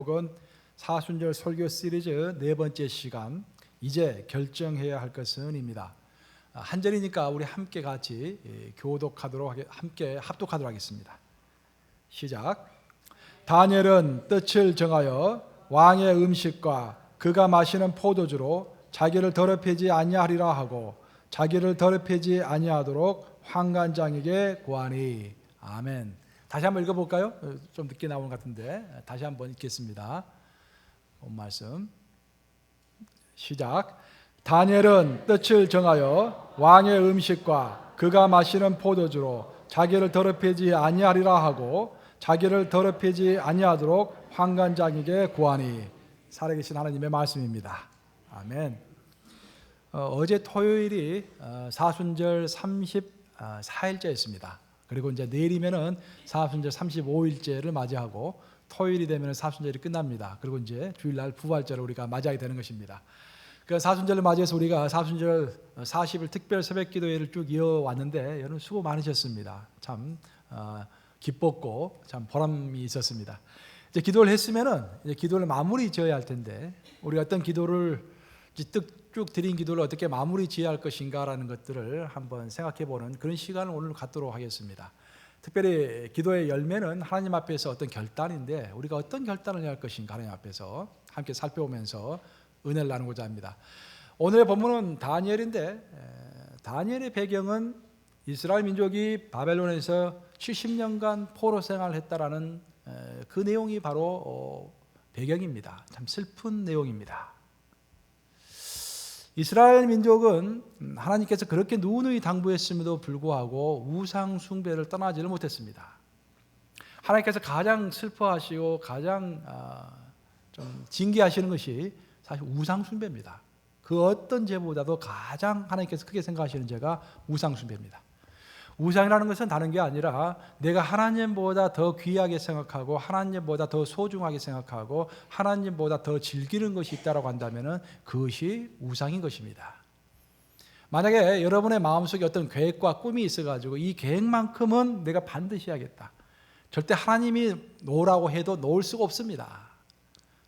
혹은 사순절 설교 시리즈 네 번째 시간, 이제 결정해야 할 것은입니다. 한 절이니까 우리 함께 같이 함께 합독하도록 하겠습니다. 시작. 다니엘은 뜻을 정하여 왕의 음식과 그가 마시는 포도주로 자기를 더럽히지 아니하리라 하고 자기를 더럽히지 아니하도록 환관장에게 구하니. 아멘. 다시 한번 읽어볼까요? 좀 늦게 나오는 것 같은데 다시 한번 읽겠습니다. 본 말씀 시작. 다니엘은 뜻을 정하여 왕의 음식과 그가 마시는 포도주로 자기를 더럽히지 아니하리라 하고 자기를 더럽히지 아니하도록 환관장에게 구하니. 살아계신 하나님의 말씀입니다. 아멘. 어제 토요일이 사순절 34일째였습니다. 그리고 이제 내일이면은 사순절 35일째를 맞이하고 토요일이 되면 사순절이 끝납니다. 그리고 이제 주일날 부활절을 우리가 맞이하게 되는 것입니다. 그 사순절을 맞이해서 우리가 사순절 40일 특별 새벽기도회를 쭉 이어왔는데 여러분 수고 많으셨습니다. 참 기뻤고 참 보람이 있었습니다. 이제 기도를 했으면은 이제 기도를 마무리 지어야 할 텐데 우리가 어떤 기도를 쭉 드린 기도를 어떻게 마무리 지어야 할 것인가라는 것들을 한번 생각해보는 그런 시간을 오늘 갖도록 하겠습니다. 특별히 기도의 열매는 하나님 앞에서 어떤 결단인데 우리가 어떤 결단을 해야 할 것인가 하나님 앞에서 함께 살펴보면서 은혜를 나누고자 합니다. 오늘의 본문은 다니엘인데 다니엘의 배경은 이스라엘 민족이 바벨론에서 70년간 포로 생활을 했다라는 그 내용이 바로 배경입니다. 참 슬픈 내용입니다. 이스라엘 민족은 하나님께서 그렇게 누누이 당부했음에도 불구하고 우상 숭배를 떠나지를 못했습니다. 하나님께서 가장 슬퍼하시고 가장 좀 징계하시는 것이 사실 우상 숭배입니다. 그 어떤 죄보다도 가장 하나님께서 크게 생각하시는 죄가 우상 숭배입니다. 우상이라는 것은 다른 게 아니라 내가 하나님보다 더 귀하게 생각하고 하나님보다 더 소중하게 생각하고 하나님보다 더 즐기는 것이 있다고 한다면 그것이 우상인 것입니다. 만약에 여러분의 마음속에 어떤 계획과 꿈이 있어가지고 이 계획만큼은 내가 반드시 해야겠다. 절대 하나님이 놓으라고 해도 놓을 수가 없습니다.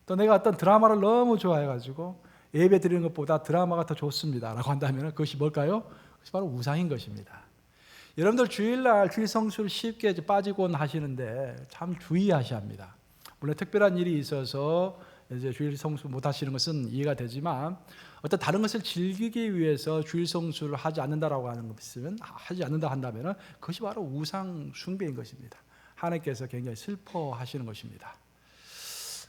또 내가 어떤 드라마를 너무 좋아해가지고 예배 드리는 것보다 드라마가 더 좋습니다 라고 한다면 그것이 뭘까요? 그것이 바로 우상인 것입니다. 여러분들 주일날 주일 성수를 쉽게 빠지곤 하시는데 참 주의하셔야 합니다. 물론 특별한 일이 있어서 이제 주일 성수 못 하시는 것은 이해가 되지만 어떤 다른 것을 즐기기 위해서 주일 성수를 하지 않는다라고 하는 것은 하지 않는다 한다면 그것이 바로 우상 숭배인 것입니다. 하나님께서 굉장히 슬퍼하시는 것입니다.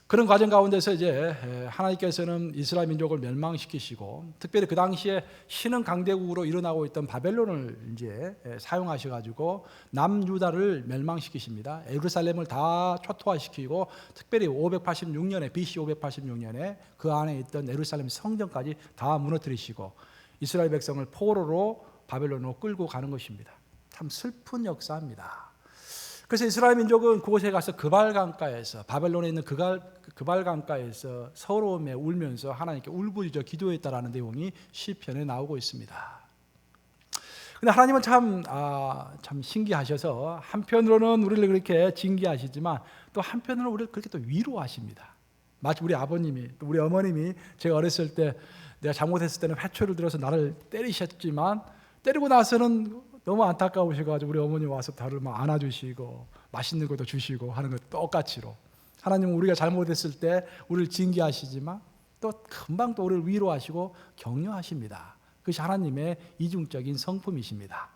그런 과정 가운데서 이제 하나님께서는 이스라엘 민족을 멸망시키시고 특별히 그 당시에 신흥 강대국으로 일어나고 있던 바벨론을 이제 사용하셔가지고 남유다를 멸망시키십니다. 예루살렘을 다 초토화시키고 특별히 586년에 BC 586년에 그 안에 있던 예루살렘 성전까지 다 무너뜨리시고 이스라엘 백성을 포로로 바벨론으로 끌고 가는 것입니다. 참 슬픈 역사입니다. 그래서 이스라엘 민족은 그곳에 가서 그발강가에서 바벨론에 있는 그발강가에서 서러움에 울면서 하나님께 울부짖어 기도했다라는 내용이 시편에 나오고 있습니다. 근데 하나님은 참 신기하셔서 한편으로는 우리를 그렇게 징계하시지만 또 한편으로는 우리를 그렇게 또 위로하십니다. 마치 우리 아버님이 또 우리 어머님이 제가 어렸을 때 내가 잘못했을 때는 회초를 들어서 나를 때리셨지만 때리고 나서는 너무 안타까우셔가지고 우리 어머니 와서 다를 막 안아주시고 맛있는 것도 주시고 하는 것 똑같이로 하나님은 우리가 잘못했을 때 우리를 징계하시지만 또 금방 또 우리를 위로하시고 격려하십니다. 그것이 하나님의 이중적인 성품이십니다.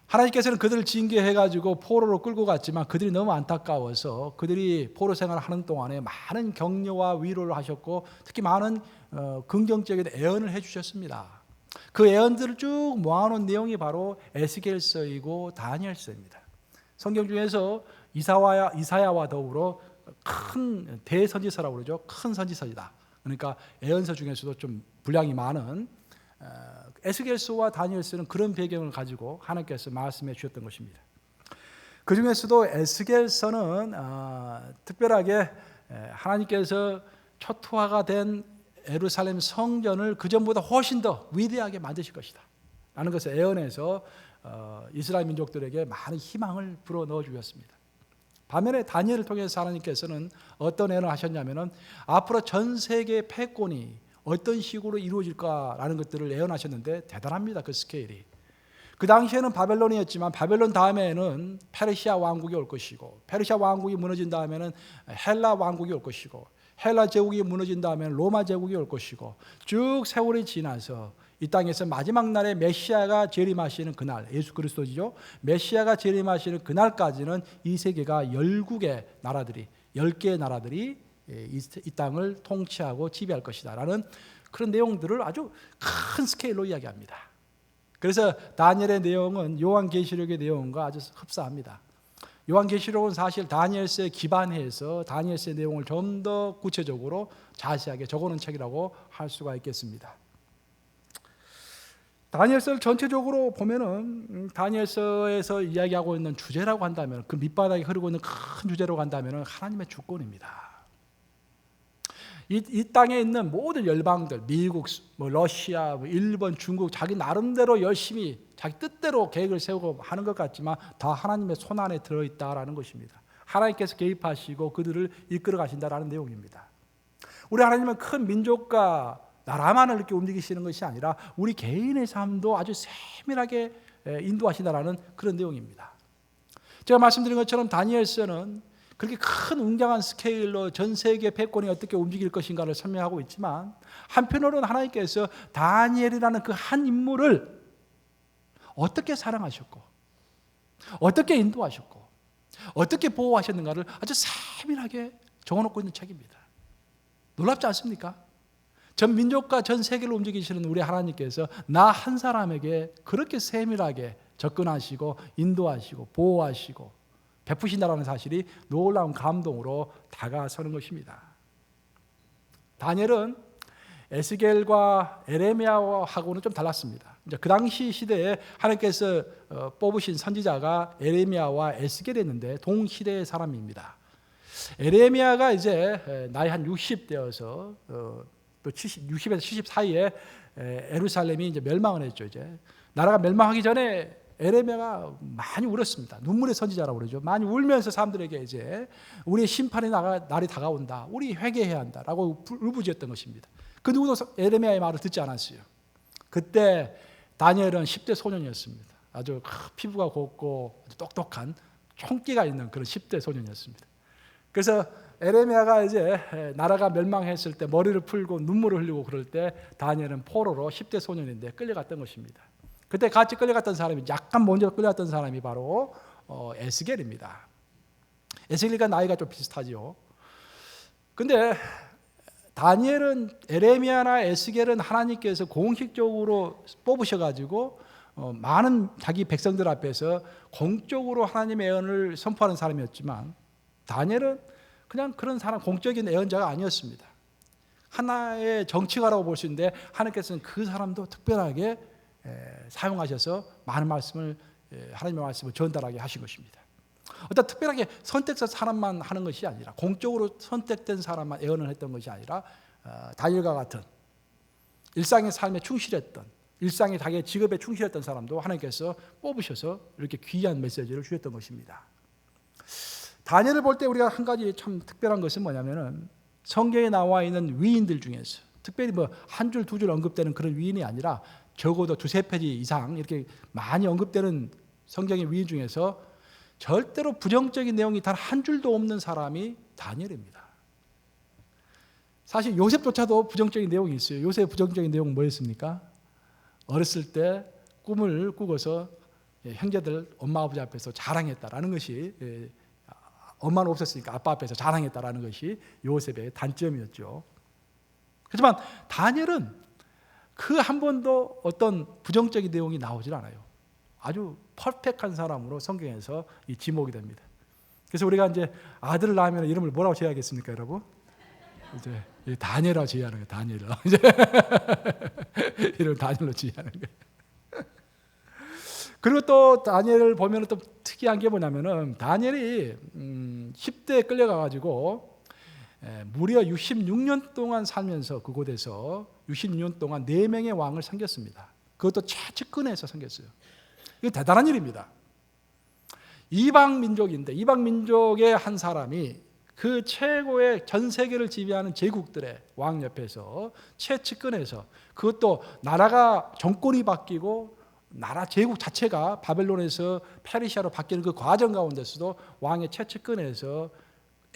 하나님께서는 그들을 징계해가지고 포로로 끌고 갔지만 그들이 너무 안타까워서 그들이 포로 생활을 하는 동안에 많은 격려와 위로를 하셨고 특히 많은 긍정적인 애언을 해주셨습니다. 그 예언들을 쭉 모아놓은 내용이 바로 에스겔서이고 다니엘서입니다. 성경 중에서 이사야와 더불어 큰 대선지서라고 그러죠. 큰 선지서이다. 그러니까 예언서 중에서도 좀 분량이 많은 에스겔서와 다니엘서는 그런 배경을 가지고 하나님께서 말씀해 주셨던 것입니다. 그 중에서도 에스겔서는 특별하게 하나님께서 초토화가 된 예루살렘 성전을 그전보다 훨씬 더 위대하게 만드실 것이다 라는 것을 예언해서 이스라엘 민족들에게 많은 희망을 불어넣어 주셨습니다. 반면에 다니엘을 통해서 하나님께서는 어떤 예언을 하셨냐면은 앞으로 전 세계 패권이 어떤 식으로 이루어질까라는 것들을 예언하셨는데 대단합니다. 그 스케일이. 그 당시에는 바벨론이었지만 바벨론 다음에는 페르시아 왕국이 올 것이고, 페르시아 왕국이 무너진 다음에는 헬라 왕국이 올 것이고, 헬라 제국이 무너진 다음에는 로마 제국이 올 것이고, 쭉 세월이 지나서 이 땅에서 마지막 날에 메시아가 재림하시는 그날, 예수 그리스도죠. 메시아가 재림하시는 그날까지는 이 세계가 10개의 나라들이 이 땅을 통치하고 지배할 것이다 라는 그런 내용들을 아주 큰 스케일로 이야기합니다. 그래서 다니엘의 내용은 요한계시록의 내용과 아주 흡사합니다. 요한계시록은 사실 다니엘서에 기반해서 다니엘서의 내용을 좀 더 구체적으로 자세하게 적어놓은 책이라고 할 수가 있겠습니다. 다니엘서를 전체적으로 보면은 다니엘서에서 이야기하고 있는 주제라고 한다면, 그 밑바닥에 흐르고 있는 큰 주제라고 한다면 하나님의 주권입니다. 이 땅에 있는 모든 열방들, 미국, 러시아, 일본, 중국, 자기 나름대로 열심히 자기 뜻대로 계획을 세우고 하는 것 같지만 다 하나님의 손 안에 들어있다라는 것입니다. 하나님께서 개입하시고 그들을 이끌어 가신다라는 내용입니다. 우리 하나님은 큰 민족과 나라만을 이렇게 움직이시는 것이 아니라 우리 개인의 삶도 아주 세밀하게 인도하신다라는 그런 내용입니다. 제가 말씀드린 것처럼 다니엘서는 그렇게 큰 웅장한 스케일로 전 세계 패권이 어떻게 움직일 것인가를 설명하고 있지만, 한편으로는 하나님께서 다니엘이라는 그 한 인물을 어떻게 사랑하셨고 어떻게 인도하셨고 어떻게 보호하셨는가를 아주 세밀하게 적어놓고 있는 책입니다. 놀랍지 않습니까? 전 민족과 전 세계를 움직이시는 우리 하나님께서 나 한 사람에게 그렇게 세밀하게 접근하시고 인도하시고 보호하시고 베푸신다라는 사실이 놀라운 감동으로 다가서는 것입니다. 다니엘은 에스겔과 에레미야하고는 좀 달랐습니다. 그 당시 시대에 하나님께서 뽑으신 선지자가 에레미야와 에스겔이었는데 동시대의 사람입니다. 에레미야가 이제 나이 한 60대여서 또 60에서 70 사이에 예루살렘이 이제 멸망을 했죠. 이제 나라가 멸망하기 전에 에레미야가 많이 울었습니다. 눈물의 선지자라고 그러죠. 많이 울면서 사람들에게 이제 우리의 심판의 날이 다가온다, 우리 회개해야 한다라고 울부짖었던 것입니다. 그 누구도 에레미야의 말을 듣지 않았어요. 그때 다니엘은 10대 소년이었습니다. 아주 피부가 곱고 아주 똑똑한 총기가 있는 그런 10대 소년이었습니다. 그래서 에레미야가 이제 나라가 멸망했을 때 머리를 풀고 눈물을 흘리고 그럴 때 다니엘은 포로로 10대 소년인데 끌려갔던 것입니다. 그때 같이 끌려갔던 사람이, 약간 먼저 끌려갔던 사람이 바로 에스겔입니다. 에스겔과 나이가 좀 비슷하지요. 근데 다니엘은, 에레미야나 에스겔은 하나님께서 공식적으로 뽑으셔가지고 많은 자기 백성들 앞에서 공적으로 하나님의 예언을 선포하는 사람이었지만, 다니엘은 그냥 그런 사람, 공적인 예언자가 아니었습니다. 하나의 정치가라고 볼 수 있는데 하나님께서는 그 사람도 특별하게 사용하셔서 많은 말씀을, 하나님의 말씀을 전달하게 하신 것입니다. 어떤 특별하게 선택해서 사람만 하는 것이 아니라, 공적으로 선택된 사람만 예언을 했던 것이 아니라, 다니엘과 같은 일상의 삶에 충실했던, 일상의 자기의 직업에 충실했던 사람도 하나님께서 뽑으셔서 이렇게 귀한 메시지를 주셨던 것입니다. 다니엘을 볼 때 우리가 한 가지 참 특별한 것은 뭐냐면은, 성경에 나와 있는 위인들 중에서 특별히 한 줄 두 줄 언급되는 그런 위인이 아니라 적어도 두세 페이지 이상 이렇게 많이 언급되는 성경의 위인 중에서 절대로 부정적인 내용이 단 한 줄도 없는 사람이 다니엘입니다. 사실 요셉조차도 부정적인 내용이 있어요. 요셉의 부정적인 내용은 뭐였습니까? 어렸을 때 꿈을 꾸고서 형제들 엄마 아버지 앞에서 자랑했다라는 것이, 엄마는 없었으니까 아빠 앞에서 자랑했다라는 것이 요셉의 단점이었죠. 하지만 다니엘은 그 한 번도 어떤 부정적인 내용이 나오질 않아요. 아주 퍼펙트한 사람으로 성경에서 지목이 됩니다. 그래서 우리가 이제 아들을 낳으면 이름을 뭐라고 지어야겠습니까, 여러분? 이제 다니엘이라고 지어야 하는 거예요. 다니엘로. 이제 이름 다니엘로 지어야 하는 거예요. 그리고 또 다니엘을 보면 또 특이한 게 뭐냐면은, 다니엘이 10대에 끌려가가지고 무려 66년 동안 살면서 그곳에서 66년 동안 4명의 왕을 섬겼습니다. 그것도 최측근에서 섬겼어요. 이거 대단한 일입니다. 이방 민족인데 이방 민족의 한 사람이 그 최고의 전 세계를 지배하는 제국들의 왕 옆에서 최측근에서, 그것도 나라가 정권이 바뀌고 나라 제국 자체가 바벨론에서 페르시아로 바뀌는 그 과정 가운데서도 왕의 최측근에서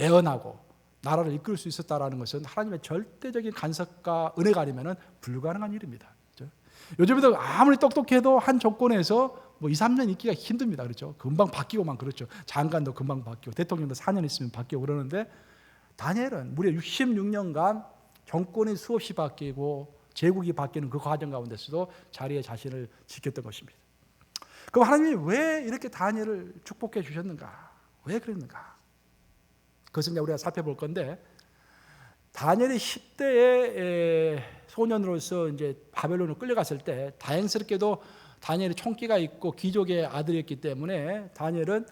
애언하고 나라를 이끌 수 있었다라는 것은 하나님의 절대적인 간섭과 은혜가 아니면 불가능한 일입니다. 그렇죠? 요즘에도 아무리 똑똑해도 한 정권에서 뭐 2, 3년 있기가 힘듭니다. 그렇죠? 금방 바뀌고만 그렇죠. 장관도 금방 바뀌고 대통령도 4년 있으면 바뀌고 그러는데 다니엘은 무려 66년간 정권이 수없이 바뀌고 제국이 바뀌는 그 과정 가운데서도 자리에 자신을 지켰던 것입니다. 그럼 하나님이 왜 이렇게 다니엘을 축복해 주셨는가? 왜 그랬는가? 그것을 우리가 살펴볼 건데, 다니엘이 10대의 소년으로서 이제 바벨론으로 끌려갔을 때 다행스럽게도 다니엘이 총기가 있고 귀족의 아들이었기 때문에 다니엘은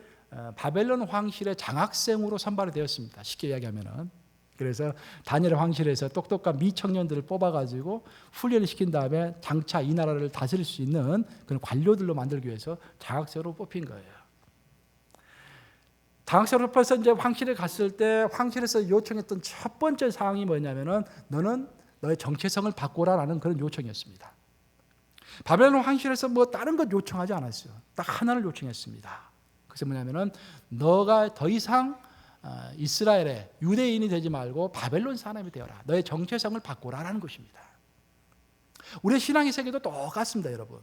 바벨론 황실의 장학생으로 선발이 되었습니다. 쉽게 이야기하면은. 그래서 다니엘 황실에서 똑똑한 미청년들을 뽑아가지고 훈련을 시킨 다음에 장차 이 나라를 다스릴 수 있는 그런 관료들로 만들기 위해서 장학생으로 뽑힌 거예요. 장학생으로 뽑혀서 이제 황실에 갔을 때 황실에서 요청했던 첫 번째 사항이 뭐냐면은 너는 너의 정체성을 바꾸라라는 그런 요청이었습니다. 바벨론 황실에서 뭐 다른 것 요청하지 않았어요. 딱 하나를 요청했습니다. 그것이 뭐냐면은 너가 더 이상 이스라엘의 유대인이 되지 말고 바벨론 사람이 되어라. 너의 정체성을 바꾸라라는 것입니다. 우리의 신앙의 세계도 똑같습니다, 여러분.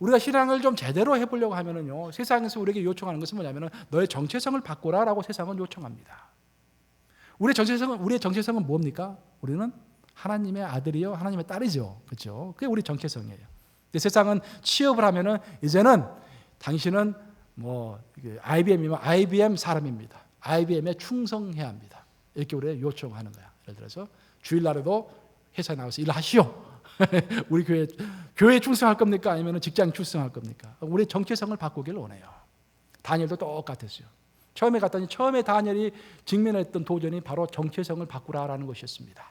우리가 신앙을 좀 제대로 해보려고 하면은요, 세상에서 우리에게 요청하는 것은 뭐냐면은 너의 정체성을 바꾸라라고 세상은 요청합니다. 우리의 정체성은 뭡니까? 우리는 하나님의 아들이요, 하나님의 딸이죠, 그렇죠? 그게 우리 정체성이에요. 근데 세상은 취업을 하면은 이제는 당신은 뭐 IBM이면 IBM 사람입니다. IBM에 충성해야 합니다. 이렇게 우리가 요청하는 거야. 예를 들어서 주일날에도 회사에 나와서 일하시오. 우리 교회에 충성할 겁니까? 아니면 직장 충성할 겁니까? 우리 정체성을 바꾸길 원해요. 다니엘도 똑같았어요. 처음에 갔더니 처음에 다니엘이 직면했던 도전이 바로 정체성을 바꾸라라는 것이었습니다.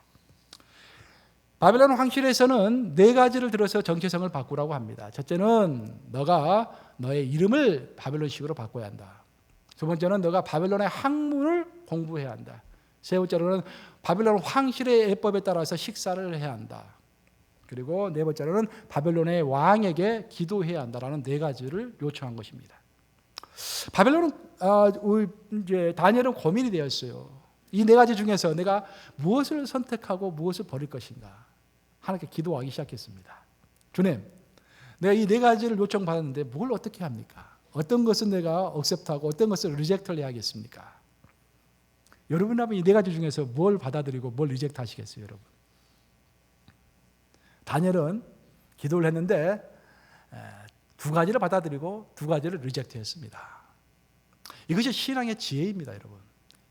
바벨론 황실에서는 4가지를 들어서 정체성을 바꾸라고 합니다. 첫째는 너가 너의 이름을 바벨론식으로 바꿔야 한다. 두 번째는 너가 바벨론의 학문을 공부해야 한다. 세 번째로는 바벨론 황실의 예법에 따라서 식사를 해야 한다. 그리고 네 번째로는 바벨론의 왕에게 기도해야 한다라는 4가지를 요청한 것입니다. 바벨론은 이제 다니엘은 고민이 되었어요. 이 4가지 중에서 내가 무엇을 선택하고 무엇을 버릴 것인가? 하나님께 기도하기 시작했습니다. 주님, 내가 이 4가지를 요청받았는데 뭘 어떻게 합니까? 어떤 것은 내가 억셉트하고 어떤 것을 리젝트를 해야겠습니까? 여러분이라면 이 4가지 중에서 뭘 받아들이고 뭘 리젝트 하시겠어요, 여러분? 다니엘은 기도를 했는데 2가지를 받아들이고 2가지를 리젝트 했습니다. 이것이 신앙의 지혜입니다, 여러분.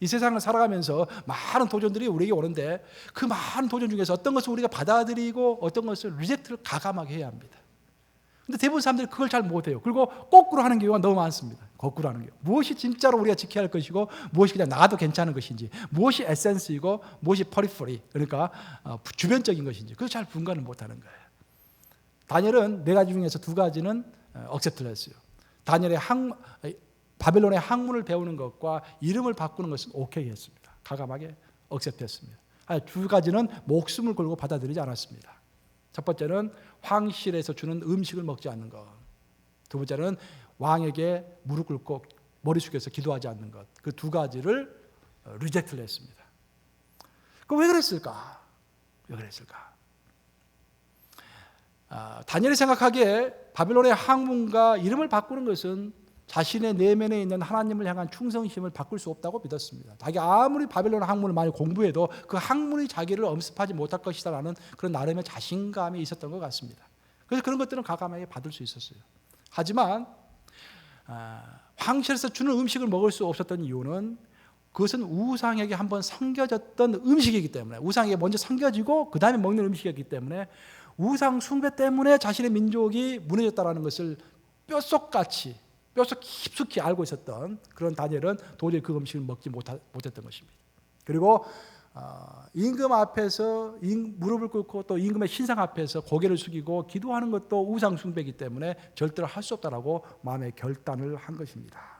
이 세상을 살아가면서 많은 도전들이 우리에게 오는데 그 많은 도전 중에서 어떤 것을 우리가 받아들이고 어떤 것을 리젝트를 과감하게 해야 합니다. 근데 대부분 사람들이 그걸 잘 못해요. 그리고 거꾸로 하는 경우가 너무 많습니다. 거꾸로 하는 경우. 무엇이 진짜로 우리가 지켜야 할 것이고 무엇이 그냥 나도 괜찮은 것인지, 무엇이 에센스이고 무엇이 퍼리퍼리, 그러니까 주변적인 것인지 그걸 잘 분간을 못하는 거예요. 다니엘은 4가지 중에서 2가지는 억셉트를 했어요. 다니엘의 바벨론의 학문을 배우는 것과 이름을 바꾸는 것은 오케이 했습니다. 과감하게 억셉트했습니다. 2가지는 목숨을 걸고 받아들이지 않았습니다. 첫 번째는 황실에서 주는 음식을 먹지 않는 것. 두 번째는 왕에게 무릎 꿇고 머리 숙여서 기도하지 않는 것. 그 2가지를 리젝트를 했습니다. 그럼 왜 그랬을까? 왜 그랬을까? 다니엘이 생각하기에 바벨론의 학문과 이름을 바꾸는 것은 자신의 내면에 있는 하나님을 향한 충성심을 바꿀 수 없다고 믿었습니다. 자기가 아무리 바벨론 학문을 많이 공부해도 그 학문이 자기를 엄습하지 못할 것이다라는 그런 나름의 자신감이 있었던 것 같습니다. 그래서 그런 것들은 과감하게 받을 수 있었어요. 하지만 황실에서 주는 음식을 먹을 수 없었던 이유는 그것은 우상에게 한번 섬겨졌던 음식이기 때문에, 우상에게 먼저 섬겨지고 그 다음에 먹는 음식이었기 때문에 우상 숭배 때문에 자신의 민족이 무너졌다는 것을 뼈속 깊숙이 알고 있었던 그런 다니엘은 도저히 그 음식을 먹지 못했던 것입니다. 그리고 임금 앞에서 무릎을 꿇고 또 임금의 신상 앞에서 고개를 숙이고 기도하는 것도 우상 숭배이기 때문에 절대로 할 수 없다라고 마음의 결단을 한 것입니다.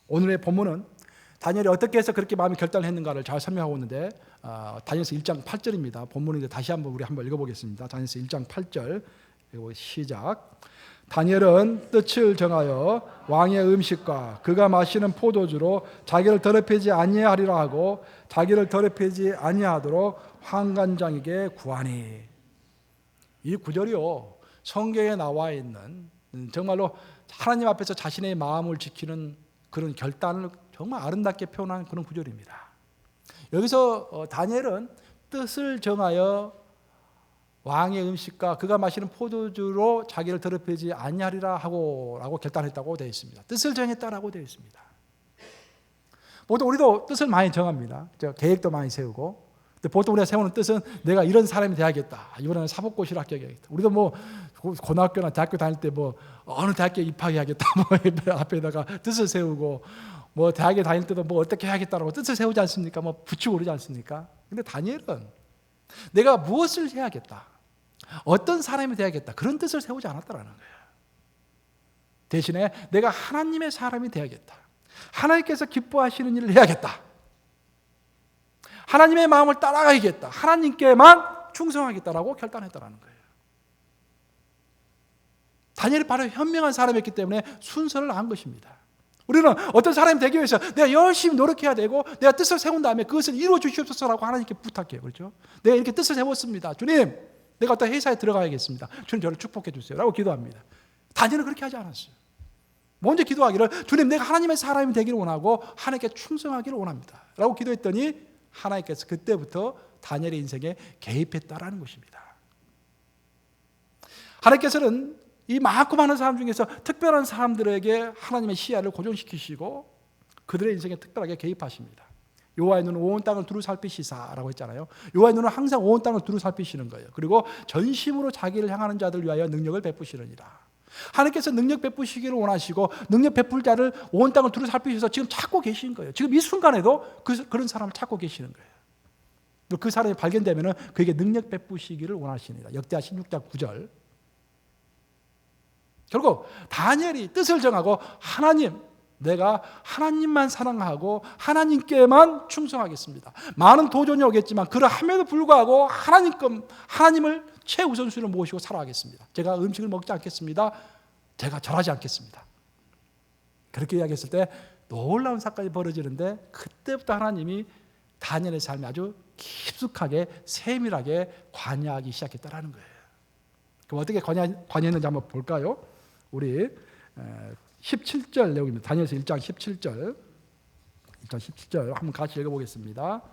오늘의 본문은 다니엘이 어떻게 해서 그렇게 마음의 결단을 했는가를 잘 설명하고 있는데 다니엘서 1장 8절입니다. 본문인데 다시 한번 우리 한번 읽어보겠습니다. 다니엘서 1장 8절 시작. 다니엘은 뜻을 정하여 왕의 음식과 그가 마시는 포도주로 자기를 더럽히지 아니하리라 하고 자기를 더럽히지 아니하도록 환관장에게 구하니. 이 구절이요, 성경에 나와 있는 정말로 하나님 앞에서 자신의 마음을 지키는 그런 결단을 정말 아름답게 표현한 그런 구절입니다. 여기서 다니엘은 뜻을 정하여 왕의 음식과 그가 마시는 포도주로 자기를 더럽히지 아니하리라 라고 결단했다고 되어 있습니다. 뜻을 정했다라고 되어 있습니다. 보통 우리도 뜻을 많이 정합니다. 계획도 많이 세우고. 근데 보통 우리가 세우는 뜻은 내가 이런 사람이 돼야겠다. 이번에는 사법고시를 합격해야겠다. 우리도 뭐 고등학교나 대학교 다닐 때 뭐 어느 대학교에 입학해야겠다. 뭐 앞에다가 뜻을 세우고, 뭐 대학에 다닐 때도 뭐 어떻게 해야겠다라고 뜻을 세우지 않습니까? 뭐 붙이고 그러지 않습니까? 근데 다니엘은 내가 무엇을 해야겠다, 어떤 사람이 돼야겠다, 그런 뜻을 세우지 않았다라는 거예요. 대신에 내가 하나님의 사람이 돼야겠다, 하나님께서 기뻐하시는 일을 해야겠다, 하나님의 마음을 따라가야겠다, 하나님께만 충성하겠다라고 결단했다라는 거예요. 다니엘이 바로 현명한 사람이었기 때문에 순서를 안 것입니다. 우리는 어떤 사람이 되기 위해서 내가 열심히 노력해야 되고 내가 뜻을 세운 다음에 그것을 이루어 주시옵소서라고 하나님께 부탁해요. 그렇죠? 내가 이렇게 뜻을 세웠습니다. 주님, 내가 어떤 회사에 들어가야겠습니다. 주님, 저를 축복해 주세요 라고 기도합니다. 다니엘은 그렇게 하지 않았어요. 먼저 기도하기를, 주님, 내가 하나님의 사람이 되기를 원하고 하나님께 충성하기를 원합니다 라고 기도했더니 하나님께서 그때부터 다니엘의 인생에 개입했다라는 것입니다. 하나님께서는 이 많고 많은 사람 중에서 특별한 사람들에게 하나님의 시야를 고정시키시고 그들의 인생에 특별하게 개입하십니다. 여호와의 눈은 온 땅을 두루 살피시사라고 했잖아요. 여호와의 눈은 항상 온 땅을 두루 살피시는 거예요. 그리고 전심으로 자기를 향하는 자들 위하여 능력을 베푸시느니라. 하나님께서 능력 베푸시기를 원하시고 능력 베풀 자를 온 땅을 두루 살피셔서 지금 찾고 계신 거예요. 지금 이 순간에도 그런 사람을 찾고 계시는 거예요. 그 사람이 발견되면 그에게 능력 베푸시기를 원하시니라. 역대하 16장 9절. 결국 다니엘이 뜻을 정하고 하나님, 내가 하나님만 사랑하고 하나님께만 충성하겠습니다. 많은 도전이 오겠지만 그러함에도 불구하고 하나님을 최우선순위로 모시고 살아가겠습니다. 제가 음식을 먹지 않겠습니다. 제가 절하지 않겠습니다. 그렇게 이야기했을 때 놀라운 사건이 벌어지는데 그때부터 하나님이 다니엘의 삶에 아주 깊숙하게 세밀하게 관여하기 시작했다는 거예요. 그럼 어떻게 관여했는지 한번 볼까요? 우리 17절 내용입니다. 다니엘서 1장 17절. 1장 17절 한번 같이 읽어보겠습니다.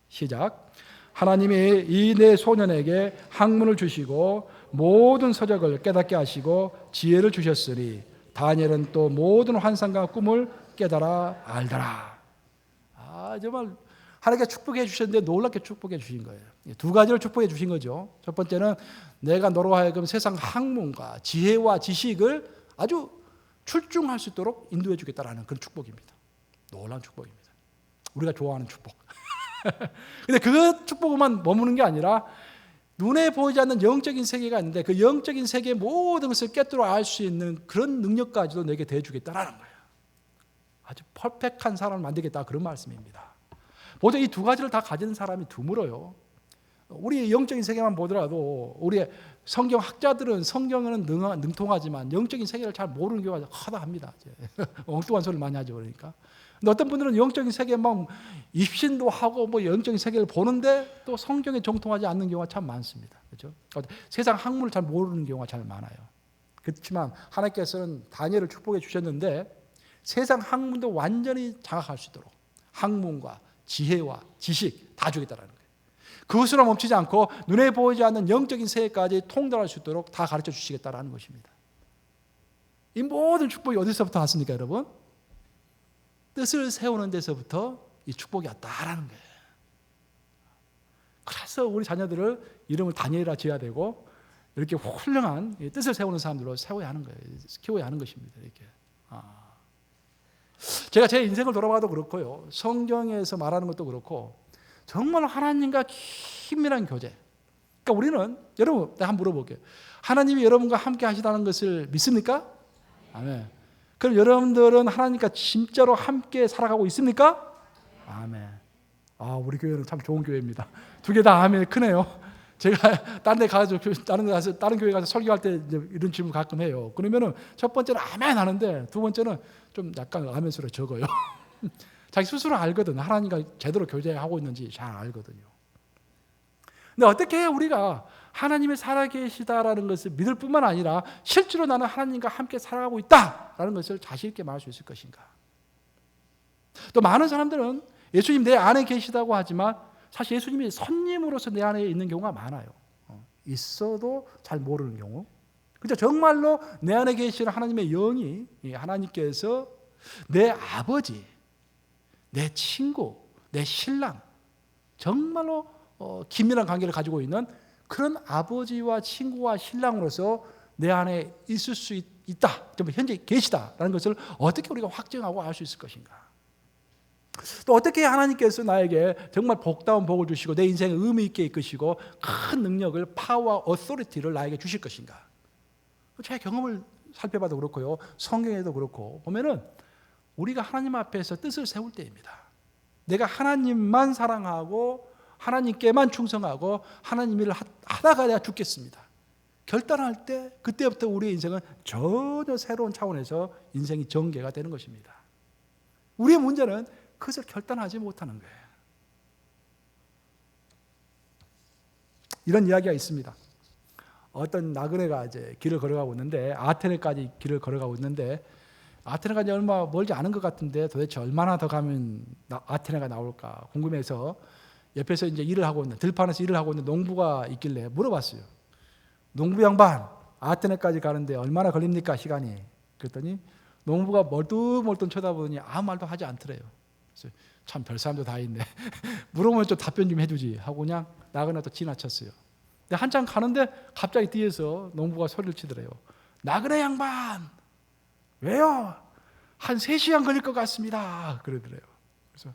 시작. 하나님이 이 네 소년에게 학문을 주시고 모든 서적을 깨닫게 하시고 지혜를 주셨으니 다니엘은 또 모든 환상과 꿈을 깨달아 알더라. 정말 하나님께 축복해 주셨는데 놀랍게 축복해 주신 거예요. 두 가지를 축복해 주신 거죠. 첫 번째는 내가 너로 하여금 세상 학문과 지혜와 지식을 아주 출중할 수 있도록 인도해 주겠다라는 그런 축복입니다. 놀라운 축복입니다. 우리가 좋아하는 축복. 근데 그 축복만 머무는 게 아니라 눈에 보이지 않는 영적인 세계가 있는데 그 영적인 세계의 모든 것을 깨뜨려 알 수 있는 그런 능력까지도 내게 대주겠다라는 거예요. 아주 퍼펙트한 사람을 만들겠다, 그런 말씀입니다. 보통 이 두 가지를 다 가진 사람이 드물어요. 우리 영적인 세계만 보더라도 우리 성경 학자들은 성경에는 능통하지만 영적인 세계를 잘 모르는 경우가 허다합니다. 엉뚱한 소리를 많이 하죠. 그러니까. 근데 어떤 분들은 영적인 세계에 막 입신도 하고 뭐 영적인 세계를 보는데 또 성경에 정통하지 않는 경우가 참 많습니다. 그렇죠? 세상 학문을 잘 모르는 경우가 잘 많아요. 그렇지만 하나님께서는 다니엘을 축복해 주셨는데 세상 학문도 완전히 장악할 수 있도록 학문과 지혜와 지식 다 주겠다라는 거예요. 그것으로 멈추지 않고 눈에 보이지 않는 영적인 세계까지 통달할 수 있도록 다 가르쳐 주시겠다라는 것입니다. 이 모든 축복이 어디서부터 왔습니까, 여러분? 뜻을 세우는 데서부터 이 축복이 왔다라는 거예요. 그래서 우리 자녀들을 이름을 다니엘이라 지어야 되고 이렇게 훌륭한 뜻을 세우는 사람들로 세워야 하는 거예요. 키워야 하는 것입니다. 이렇게. 제가 제 인생을 돌아봐도 그렇고요. 성경에서 말하는 것도 그렇고 정말 하나님과 긴밀한 교제. 그러니까 우리는 여러분, 내가 한번 물어볼게요. 하나님이 여러분과 함께 하시다는 것을 믿습니까? 아멘. 그럼 여러분들은 하나님과 진짜로 함께 살아가고 있습니까? 아멘. 우리 교회는 참 좋은 교회입니다. 두 개 다 아멘 크네요. 제가 다른 데 가서 다른 교회 가서 설교할 때 이런 질문 가끔 해요. 그러면은 첫 번째는 아멘 하는데 두 번째는 좀 약간 아멘 소리 적어요. 자기 스스로 알거든. 하나님과 제대로 교제하고 있는지 잘 알거든요. 근데 어떻게 우리가 하나님이 살아계시다라는 것을 믿을 뿐만 아니라 실제로 나는 하나님과 함께 살아가고 있다라는 것을 자신 있게 말할 수 있을 것인가? 또 많은 사람들은 예수님 내 안에 계시다고 하지만 사실 예수님이 선님으로서 내 안에 있는 경우가 많아요. 있어도 잘 모르는 경우. 그죠? 정말로 내 안에 계시는 하나님의 영이 하나님께서 내 아버지, 내 친구, 내 신랑 정말로 긴밀한 관계를 가지고 있는 그런 아버지와 친구와 신랑으로서 내 안에 있을 수 있다. 현재 계시다라는 것을 어떻게 우리가 확증하고 알 수 있을 것인가? 또 어떻게 하나님께서 나에게 정말 복다운 복을 주시고 내 인생을 의미 있게 이끄시고 큰 능력을 파워와 어소리티를 나에게 주실 것인가? 제 경험을 살펴봐도 그렇고요. 성경에도 그렇고 보면은 우리가 하나님 앞에서 뜻을 세울 때입니다. 내가 하나님만 사랑하고 하나님께만 충성하고 하나님 일을 하다가 내가 죽겠습니다. 결단할 때 그때부터 우리의 인생은 전혀 새로운 차원에서 인생이 전개가 되는 것입니다. 우리의 문제는 그것을 결단하지 못하는 거예요. 이런 이야기가 있습니다. 어떤 나그네가 이제 길을 걸어가고 있는데 아테네까지 길을 걸어가고 있는데 아테네가 얼마 멀지 않은 것 같은데 도대체 얼마나 더 가면 아테네가 나올까 궁금해서 옆에서 이제 일을 하고 있는 들판에서 일을 하고 있는 농부가 있길래 물어봤어요. 농부 양반, 아테네까지 가는데 얼마나 걸립니까 시간이? 그랬더니 농부가 멀뚱멀뚱 쳐다보더니 아무 말도 하지 않더래요. 그래서 참 별 사람도 다 있네. 물어보면 좀 답변 좀 해주지 하고 그냥 나그네 또 지나쳤어요. 근데 한참 가는데 갑자기 뒤에서 농부가 소리를 치더래요. 나그네 양반, 왜요? 한 3시간 걸릴 것 같습니다. 그러더래요. 그래서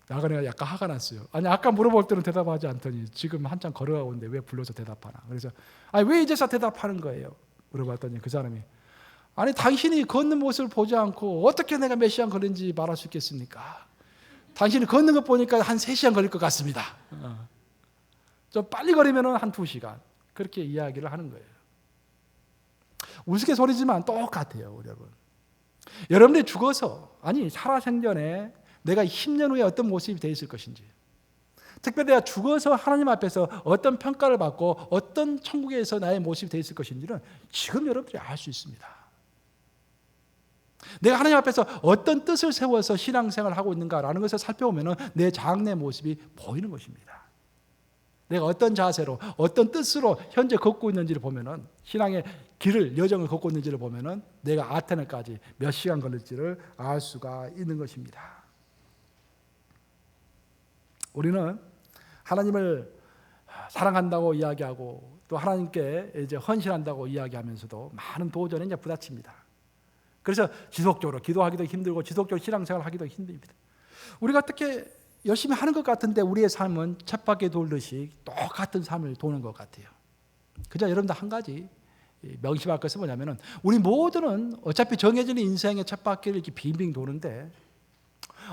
나그네가 약간 화가 났어요. 아니 아까 물어볼 때는 대답하지 않더니 지금 한참 걸어가고 있는데 왜 불러서 대답하나? 그래서 아니 왜 이제서 대답하는 거예요? 물어봤더니 그 사람이 아니 당신이 걷는 모습을 보지 않고 어떻게 내가 몇 시간 걸린지 말할 수 있겠습니까? 당신이 걷는 것 보니까 한 3시간 걸릴 것 같습니다. 좀 빨리 걸으면 한 2시간 그렇게 이야기를 하는 거예요. 우스갯소리지만 똑같아요. 여러분들이 죽어서 아니 살아생전에 내가 10년 후에 어떤 모습이 되어 있을 것인지 특별히 내가 죽어서 하나님 앞에서 어떤 평가를 받고 어떤 천국에서 나의 모습이 되어 있을 것인지는 지금 여러분들이 알 수 있습니다. 내가 하나님 앞에서 어떤 뜻을 세워서 신앙생활을 하고 있는가라는 것을 살펴보면 내 장래 모습이 보이는 것입니다. 내가 어떤 자세로 어떤 뜻으로 현재 걷고 있는지를 보면 신앙의 길을 여정을 걷고 있는지를 보면 내가 아테네까지 몇 시간 걸릴지를 알 수가 있는 것입니다. 우리는 하나님을 사랑한다고 이야기하고 또 하나님께 이제 헌신한다고 이야기하면서도 많은 도전에 이제 부딪힙니다. 그래서 지속적으로 기도하기도 힘들고 지속적으로 신앙생활하기도 힘듭니다. 우리가 어떻게 열심히 하는 것 같은데 우리의 삶은 쳇바퀴 돌듯이 똑같은 삶을 도는 것 같아요. 그저 여러분들 한 가지 명심할 것은 뭐냐면은 우리 모두는 어차피 정해진 인생의 쳇바퀴를 이렇게 빙빙 도는데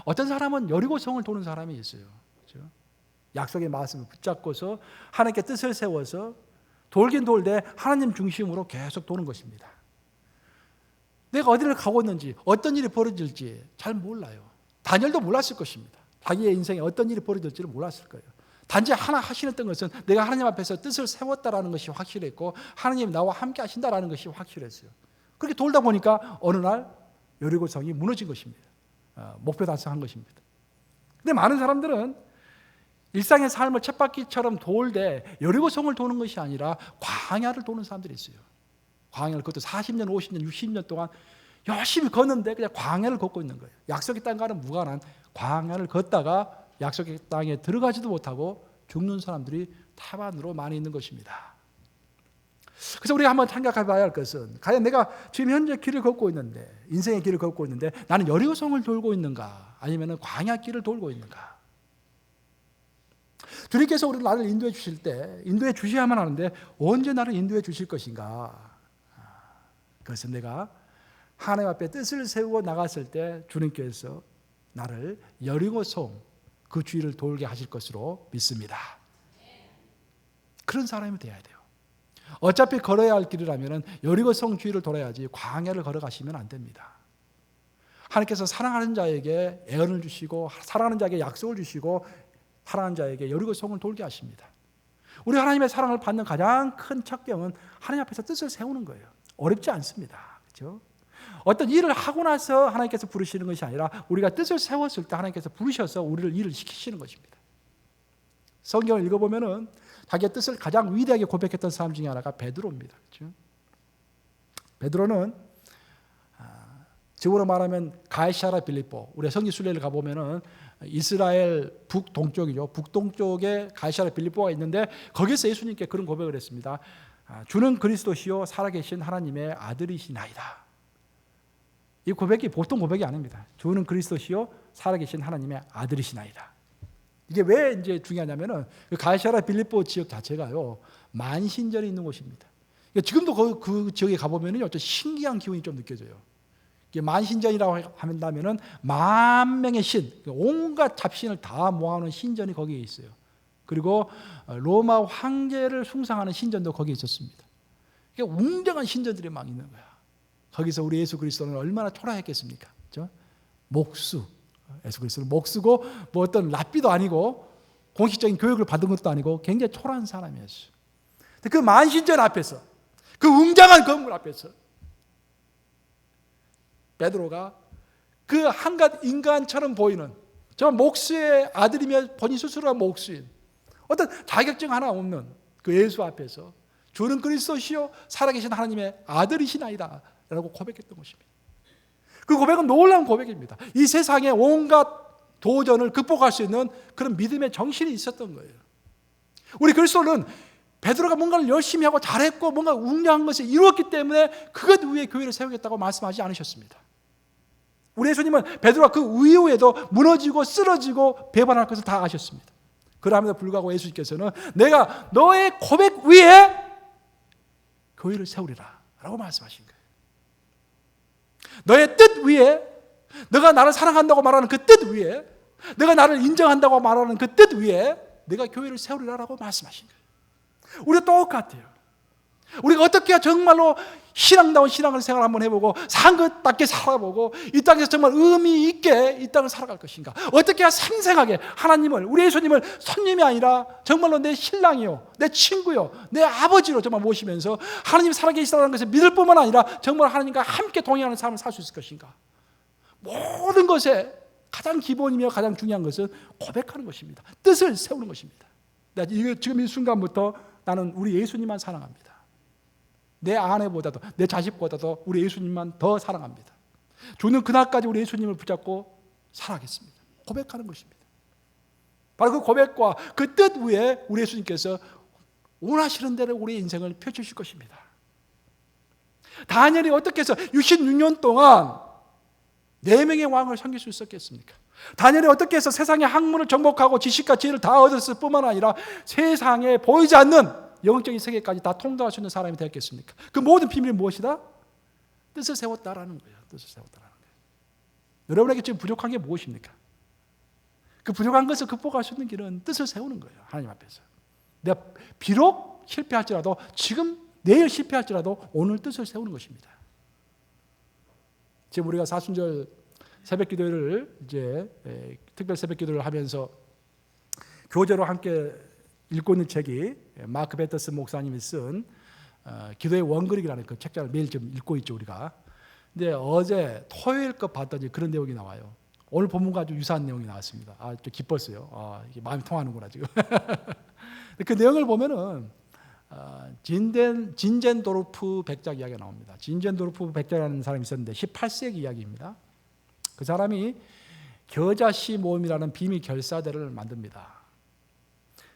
어떤 사람은 여리고성을 도는 사람이 있어요. 그렇죠? 약속의 말씀을 붙잡고서 하나님께 뜻을 세워서 돌긴 돌되 하나님 중심으로 계속 도는 것입니다. 내가 어디를 가고 있는지 어떤 일이 벌어질지 잘 몰라요. 다니엘도 몰랐을 것입니다. 자기의 인생에 어떤 일이 벌어질지를 몰랐을 거예요. 단지 하나 하시는 것은 내가 하나님 앞에서 뜻을 세웠다라는 것이 확실했고 하나님이 나와 함께 하신다라는 것이 확실했어요. 그렇게 돌다 보니까 어느 날 여리고성이 무너진 것입니다. 목표 달성한 것입니다. 근데 많은 사람들은 일상의 삶을 쳇바퀴처럼 돌되 여리고성을 도는 것이 아니라 광야를 도는 사람들이 있어요. 광야를 그것도 40년, 50년, 60년 동안 열심히 걷는데 그냥 광야를 걷고 있는 거예요. 약속의 땅과는 무관한 광야를 걷다가 약속의 땅에 들어가지도 못하고 죽는 사람들이 태반으로 많이 있는 것입니다. 그래서 우리가 한번 생각해 봐야 할 것은 과연 내가 지금 현재 길을 걷고 있는데 인생의 길을 걷고 있는데 나는 여리고성을 돌고 있는가 아니면 광야 길을 돌고 있는가. 주님께서 우리 나를 인도해 주실 때 인도해 주셔야만 하는데 언제 나를 인도해 주실 것인가. 그래서 내가 하나님 앞에 뜻을 세우고 나갔을 때 주님께서 나를 여리고성 그 주위를 돌게 하실 것으로 믿습니다. 그런 사람이 되어야 돼요. 어차피 걸어야 할 길이라면 여리고성 주위를 돌아야지 광야를 걸어가시면 안 됩니다. 하나님께서 사랑하는 자에게 애언을 주시고 사랑하는 자에게 약속을 주시고 사랑하는 자에게 여리고성을 돌게 하십니다. 우리 하나님의 사랑을 받는 가장 큰 척경은 하나님 앞에서 뜻을 세우는 거예요. 어렵지 않습니다. 그렇죠? 어떤 일을 하고 나서 하나님께서 부르시는 것이 아니라 우리가 뜻을 세웠을 때 하나님께서 부르셔서 우리를 일을 시키시는 것입니다. 성경을 읽어보면은 자기의 뜻을 가장 위대하게 고백했던 사람 중에 하나가 베드로입니다. 그렇죠? 베드로는 지금으로 말하면 가이사랴 빌립보, 우리 성지 순례를 가보면은 이스라엘 북동쪽이죠. 북동쪽에 가이사랴 빌립보가 있는데 거기서 예수님께 그런 고백을 했습니다. 주는 그리스도시요 살아계신 하나님의 아들이시나이다. 이 고백이 보통 고백이 아닙니다. 주는 그리스도시요 살아계신 하나님의 아들이시나이다. 이게 왜 이제 중요하냐면은 그 가이사랴 빌립보 지역 자체가요 만신전이 있는 곳입니다. 그러니까 지금도 그 지역에 가보면은 어떤 신기한 기운이 좀 느껴져요. 만신전이라고 한다면은 만 명의 신, 온갖 잡신을 다 모아놓은 신전이 거기에 있어요. 그리고 로마 황제를 숭상하는 신전도 거기에 있었습니다. 그러니까 웅장한 신전들이 막 있는 거야. 거기서 우리 예수 그리스도는 얼마나 초라했겠습니까? 그렇죠? 목수, 예수 그리스도는 목수고 뭐 어떤 랍비도 아니고 공식적인 교육을 받은 것도 아니고 굉장히 초라한 사람이었어요. 그 만신전 앞에서, 그 웅장한 건물 앞에서 베드로가 그 한갓 인간처럼 보이는 저 목수의 아들이며 본인 스스로가 목수인 어떤 자격증 하나 없는 그 예수 앞에서 주는 그리스도시요 살아계신 하나님의 아들이시나이다 라고 고백했던 것입니다. 그 고백은 놀라운 고백입니다. 이 세상의 온갖 도전을 극복할 수 있는 그런 믿음의 정신이 있었던 거예요. 우리 그리스도는 베드로가 뭔가를 열심히 하고 잘했고 뭔가 웅장한 것을 이루었기 때문에 그것 위에 교회를 세우겠다고 말씀하지 않으셨습니다. 우리 예수님은 베드로가 그 이후에도 무너지고 쓰러지고 배반할 것을 다 아셨습니다. 그럼에도 불구하고 예수님께서는 내가 너의 고백 위에 교회를 세우리라 라고 말씀하신 거예요. 너의 뜻 위에, 너가 나를 사랑한다고 말하는 그 뜻 위에, 내가 나를 인정한다고 말하는 그 뜻 위에 내가 교회를 세우리라 라고 말씀하신 거예요. 우리가 똑같아요. 우리가 어떻게 정말로 신앙다운 신앙을 생활 한번 해보고 산 것답게 살아보고 이 땅에서 정말 의미 있게 이 땅을 살아갈 것인가? 어떻게 해야 생생하게 하나님을, 우리 예수님을 손님이 아니라 정말로 내 신랑이요, 내 친구요, 내 아버지로 정말 모시면서 하나님이 살아계시다는 것을 믿을 뿐만 아니라 정말 하나님과 함께 동행하는 삶을 살 수 있을 것인가? 모든 것에 가장 기본이며 가장 중요한 것은 고백하는 것입니다. 뜻을 세우는 것입니다. 지금 이 순간부터 나는 우리 예수님만 사랑합니다. 내 아내보다도 내 자식보다도 우리 예수님만 더 사랑합니다. 주는 그날까지 우리 예수님을 붙잡고 살아가겠습니다. 고백하는 것입니다. 바로 그 고백과 그 뜻 위에 우리 예수님께서 원하시는 대로 우리의 인생을 펼치실 것입니다. 다니엘이 어떻게 해서 66년 동안 4명의 왕을 섬길 수 있었겠습니까? 다니엘이 어떻게 해서 세상의 학문을 정복하고 지식과 지혜를 다 얻었을 뿐만 아니라 세상에 보이지 않는 영적인 세계까지 다 통달할 수 있는 사람이 되었겠습니까? 그 모든 비밀이 무엇이다? 뜻을 세웠다라는 거예요. 뜻을 세웠다라는 거예요. 여러분에게 지금 부족한 게 무엇입니까? 그 부족한 것을 극복할 수 있는 길은 뜻을 세우는 거예요. 하나님 앞에서. 내가 비록 실패할지라도 지금 내일 실패할지라도 오늘 뜻을 세우는 것입니다. 지금 우리가 사순절 새벽기도를 이제 특별 새벽기도를 하면서 교제로 함께 읽고 있는 책이 마크 베터스 목사님이 쓴 기도의 원그릭이라는 그 책장을 매일 좀 읽고 있죠 우리가. 근데 어제 토요일 거 봤더니 그런 내용이 나와요. 오늘 본문과 아주 유사한 내용이 나왔습니다. 좀 기뻤어요. 이게 마음이 통하는구나 지금. 그 내용을 보면은 진젠도르프 백작 이야기가 나옵니다. 진젠도르프 백작이라는 사람이 있었는데 18세기 이야기입니다. 그 사람이 겨자씨 모임이라는 비밀 결사대를 만듭니다.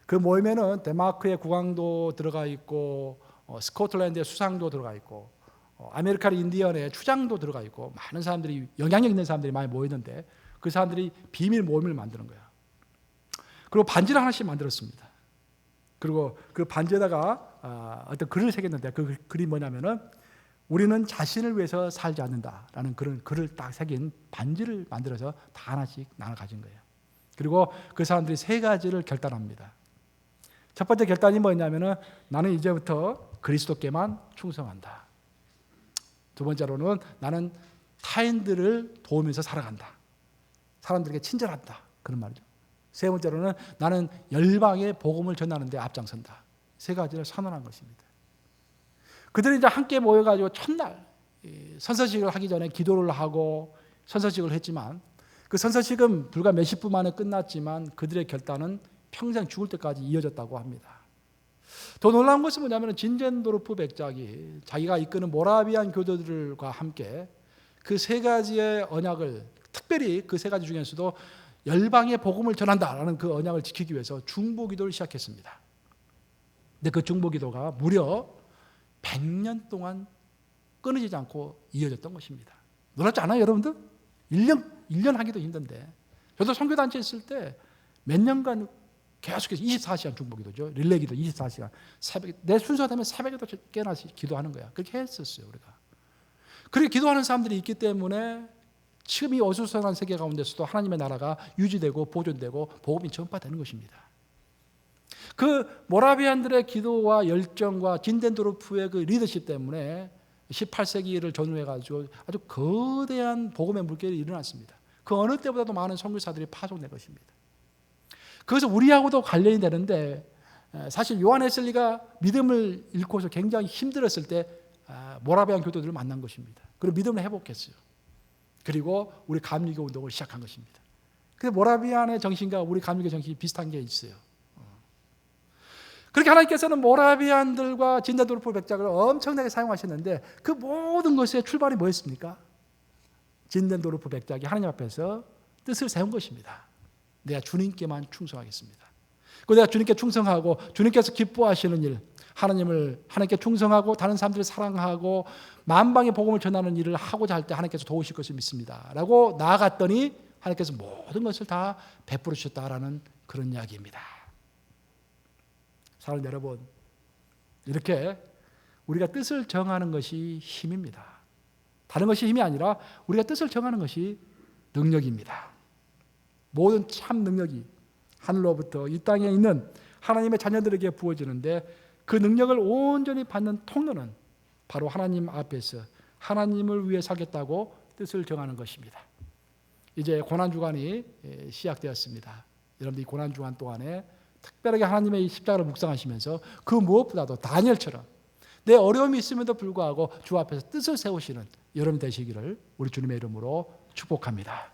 그 모임에는 덴마크의 국왕도 들어가 있고 스코틀랜드의 수상도 들어가 있고 아메리카 인디언의 추장도 들어가 있고 많은 사람들이, 영향력 있는 사람들이 많이 모이는데 그 사람들이 비밀 모임을 만드는 거야. 그리고 반지를 하나씩 만들었습니다. 그리고 그 반지에다가 어떤 글을 새겼는데 그 글이 뭐냐면은 우리는 자신을 위해서 살지 않는다라는 그런 글을 딱 새긴 반지를 만들어서 다 하나씩 나눠 가진 거예요. 그리고 그 사람들이 세 가지를 결단합니다. 첫 번째 결단이 뭐냐면은 나는 이제부터 그리스도께만 충성한다. 두 번째로는 나는 타인들을 도우면서 살아간다. 사람들에게 친절한다. 그런 말이죠. 세 번째로는 나는 열방의 복음을 전하는 데 앞장선다. 세 가지를 선언한 것입니다. 그들이 이제 함께 모여가지고 첫날 선서식을 하기 전에 기도를 하고 선서식을 했지만 그 선서식은 불과 몇십 분 만에 끝났지만 그들의 결단은 평생 죽을 때까지 이어졌다고 합니다. 더 놀라운 것은 뭐냐면 진젠도르프 백작이 자기가 이끄는 모라비안 교도들과 함께 그 세 가지의 언약을, 특별히 그 세 가지 중에서도 열방의 복음을 전한다라는 그 언약을 지키기 위해서 중보기도를 시작했습니다. 근데 그 중보기도가 무려 100년 동안 끊어지지 않고 이어졌던 것입니다. 놀랍지 않아요, 여러분들? 1년 하기도 힘든데. 저도 선교단체 있을 때 몇 년간 계속해서 24시간 중보기도죠. 릴레이기도 24시간. 새벽, 내 순서가 되면 새벽에도 깨나 기도하는 거야. 그렇게 했었어요, 우리가. 그렇게 기도하는 사람들이 있기 때문에 지금 이 어수선한 세계 가운데서도 하나님의 나라가 유지되고 보존되고 복음이 전파되는 것입니다. 그 모라비안들의 기도와 열정과 진덴도르프의 그 리더십 때문에 18세기를 전후해가지고 아주 거대한 복음의 물결이 일어났습니다. 그 어느 때보다도 많은 선교사들이 파송된 것입니다. 그것은 우리하고도 관련이 되는데 사실 요한 웨슬리가 믿음을 잃고서 굉장히 힘들었을 때 모라비안 교도들을 만난 것입니다. 그리고 믿음을 회복했어요. 그리고 우리 감리교 운동을 시작한 것입니다. 그래서 모라비안의 정신과 우리 감리교 정신이 비슷한 게 있어요. 그렇게 하나님께서는 모라비안들과 진덴도르프 백작을 엄청나게 사용하셨는데 그 모든 것의 출발이 뭐였습니까? 진덴도르프 백작이 하나님 앞에서 뜻을 세운 것입니다. 내가 주님께만 충성하겠습니다. 그 내가 주님께 충성하고 주님께서 기뻐하시는 일, 하나님께 충성하고 다른 사람들을 사랑하고 만방의 복음을 전하는 일을 하고자 할 때 하나님께서 도우실 것을 믿습니다. 라고 나아갔더니 하나님께서 모든 것을 다 베풀어 주셨다라는 그런 이야기입니다. 사랑하는 여러분, 이렇게 우리가 뜻을 정하는 것이 힘입니다. 다른 것이 힘이 아니라 우리가 뜻을 정하는 것이 능력입니다. 모든 참 능력이 하늘로부터 이 땅에 있는 하나님의 자녀들에게 부어지는데 그 능력을 온전히 받는 통로는 바로 하나님 앞에서 하나님을 위해 살겠다고 뜻을 정하는 것입니다. 이제 고난주간이 시작되었습니다. 여러분들 이 고난주간 동안에 특별하게 하나님의 십자가를 묵상하시면서 그 무엇보다도 다니엘처럼 내 어려움이 있음에도 불구하고 주 앞에서 뜻을 세우시는 여러분 되시기를 우리 주님의 이름으로 축복합니다.